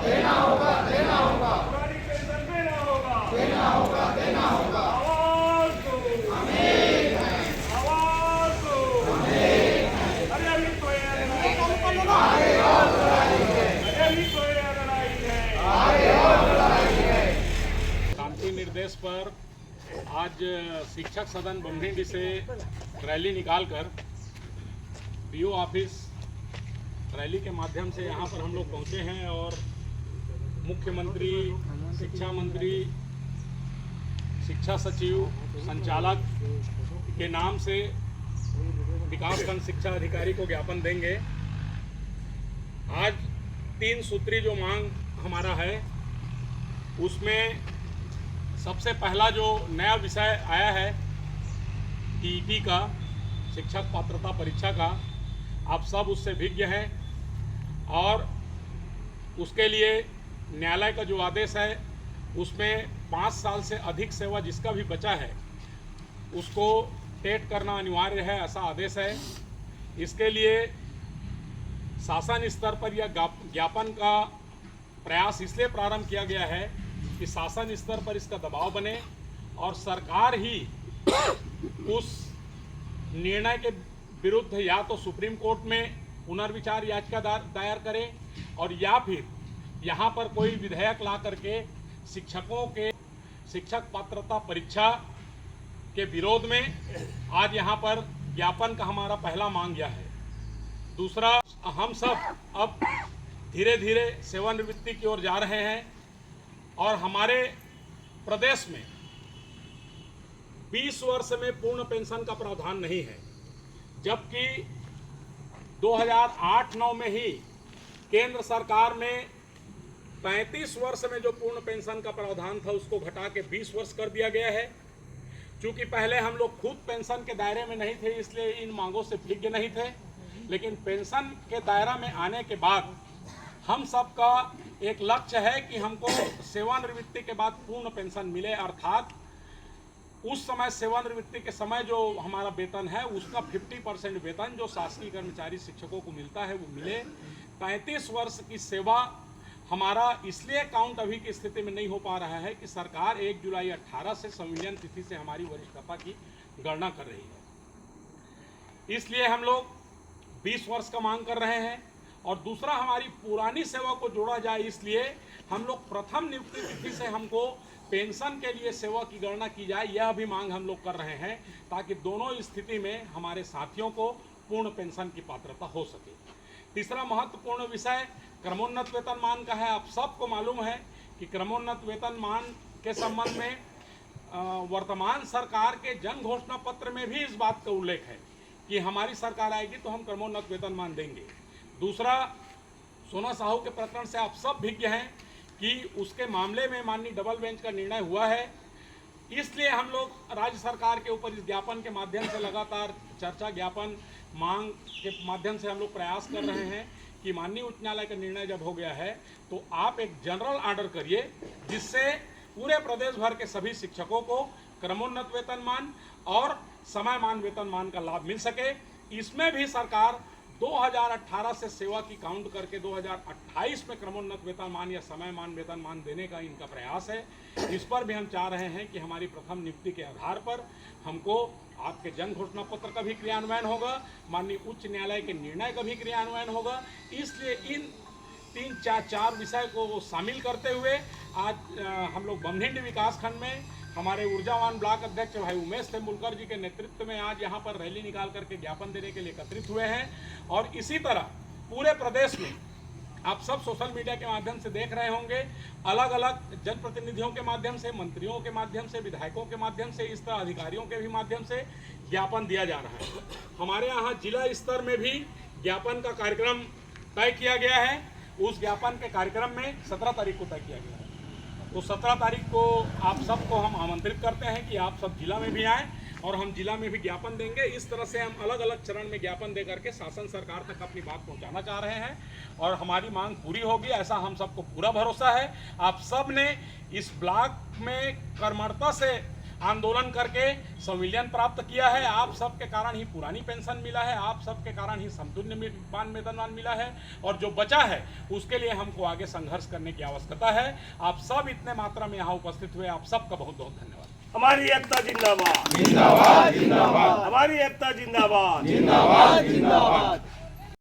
देना होगा, देना होगा, पुरानी पेंशन देना होगा, देना होगा, देना होगा। आवाज दो, आवाज दो। अरे अभी तो ये लड़ाई है, अरे अभी तो ये लड़ाई है। शांति निर्देश पर आज शिक्षक सदन बमढिंडी से रैली निकालकर पीओ ऑफिस रैली के माध्यम से यहाँ पर हम लोग पहुँचे हैं और मुख्यमंत्री, शिक्षा मंत्री, शिक्षा सचिव, संचालक के नाम से विकासखंड शिक्षा अधिकारी को ज्ञापन देंगे। आज 3 सूत्री जो मांग हमारा है उसमें सबसे पहला जो नया विषय आया है टीईटी का, शिक्षक पात्रता परीक्षा का, आप सब उससे विज्ञ हैं और उसके लिए न्यायालय का जो आदेश है उसमें 5 साल से अधिक सेवा जिसका भी बचा है उसको टेट करना अनिवार्य है, ऐसा आदेश है। इसके लिए शासन स्तर पर यह ज्ञापन का प्रयास इसलिए प्रारंभ किया गया है कि शासन स्तर पर इसका दबाव बने और सरकार ही उस निर्णय के विरुद्ध या तो सुप्रीम कोर्ट में पुनर्विचार याचिका दायर करे और या फिर यहाँ पर कोई विधेयक ला करके शिक्षकों के शिक्षक पात्रता परीक्षा के विरोध में आज यहाँ पर ज्ञापन का हमारा पहला मांग यह है। दूसरा, हम सब अब धीरे धीरे सेवानिवृत्ति की ओर जा रहे हैं और हमारे प्रदेश में 20 वर्ष में पूर्ण पेंशन का प्रावधान नहीं है, जबकि 2008-9 में ही केंद्र सरकार ने 35 वर्ष में जो पूर्ण पेंशन का प्रावधान था उसको घटा के 20 वर्ष कर दिया गया है। चूंकि पहले हम लोग खुद पेंशन के दायरे में नहीं थे इसलिए इन मांगों से विज्ञ नहीं थे, लेकिन पेंशन के दायरा में आने के बाद हम सबका एक लक्ष्य है कि हमको सेवानिवृत्ति के बाद पूर्ण पेंशन मिले, अर्थात उस समय सेवानिवृत्ति के समय जो हमारा वेतन है उसका 50% वेतन जो शासकीय कर्मचारी शिक्षकों को मिलता है वो मिले। 35 वर्ष की सेवा हमारा इसलिए काउंट अभी की स्थिति में नहीं हो पा रहा है कि सरकार 1 जुलाई 18 से संविलियन तिथि से हमारी वरिष्ठता की गणना कर रही है, इसलिए हम लोग 20 वर्ष का मांग कर रहे हैं। और दूसरा, हमारी पुरानी सेवा को जोड़ा जाए इसलिए हम लोग प्रथम नियुक्ति तिथि से हमको पेंशन के लिए सेवा की गणना की जाए, यह भी मांग हम लोग कर रहे हैं ताकि दोनों स्थिति में हमारे साथियों को पूर्ण पेंशन की पात्रता हो सके। तीसरा महत्वपूर्ण विषय क्रमोन्नत वेतनमान का है। आप सबको मालूम है कि क्रमोन्नत वेतनमान के संबंध में वर्तमान सरकार के जन घोषणा पत्र में भी इस बात का उल्लेख है कि हमारी सरकार आएगी तो हम क्रमोन्नत वेतनमान देंगे। दूसरा, सोना साहू के प्रकरण से आप सब विज्ञ हैं कि उसके मामले में माननीय डबल बेंच का निर्णय हुआ है, इसलिए हम लोग राज्य सरकार के ऊपर इस ज्ञापन के माध्यम से लगातार चर्चा, ज्ञापन, मांग के माध्यम से हम लोग प्रयास कर रहे हैं कि माननीय उच्च न्यायालय का निर्णय जब हो गया है तो आप एक जनरल ऑर्डर करिए जिससे पूरे प्रदेश भर के सभी शिक्षकों को क्रमोन्नत वेतनमान और समयमान वेतनमान का लाभ मिल सके। इसमें भी सरकार 2018 से सेवा की काउंट करके 2028 में क्रमोन्नत वेतनमान या समयमान वेतनमान देने का इनका प्रयास है। इस पर भी हम चाह रहे हैं कि हमारी प्रथम नियुक्ति के आधार पर हमको आपके जन घोषणा पत्र का भी क्रियान्वयन होगा, माननीय उच्च न्यायालय के निर्णय का भी क्रियान्वयन होगा। इसलिए इन 3-4 विषय को शामिल करते हुए आज हम लोग बमढिंडी विकासखंड में हमारे ऊर्जावान ब्लॉक अध्यक्ष भाई उमेश तेंदुलकर जी के नेतृत्व में आज यहाँ पर रैली निकाल करके ज्ञापन देने के लिए एकत्रित हुए हैं। और इसी तरह पूरे प्रदेश में आप सब सोशल मीडिया के माध्यम से देख रहे होंगे, अलग अलग जनप्रतिनिधियों के माध्यम से, मंत्रियों के माध्यम से, विधायकों के माध्यम से, इस तरह अधिकारियों के भी माध्यम से ज्ञापन दिया जा रहा है। हमारे यहाँ जिला स्तर में भी ज्ञापन का कार्यक्रम तय किया गया है। उस ज्ञापन के कार्यक्रम में 17 तारीख को तय किया गया है। तो 17 तारीख को आप सबको हम आमंत्रित करते हैं कि आप सब जिला में भी आएँ और हम जिला में भी ज्ञापन देंगे। इस तरह से हम अलग अलग चरण में ज्ञापन दे करके शासन सरकार तक अपनी बात पहुंचाना चाह रहे हैं और हमारी मांग पूरी होगी, ऐसा हम सबको पूरा भरोसा है। आप सब ने इस ब्लॉक में कर्मठता से आंदोलन करके संविलियन प्राप्त किया है। आप सबके कारण ही पुरानी पेंशन मिला है, आप सबके कारण ही समतुल्य वेतनमान मिला है, और जो बचा है उसके लिए हमको आगे संघर्ष करने की आवश्यकता है। आप सब इतने मात्रा में यहाँ उपस्थित हुए, आप सबका बहुत बहुत धन्यवाद। हमारी एकता जिंदाबाद, जिंदाबाद जिंदाबाद हमारी एकता जिंदाबाद। जिंदाबाद जिंदाबाद।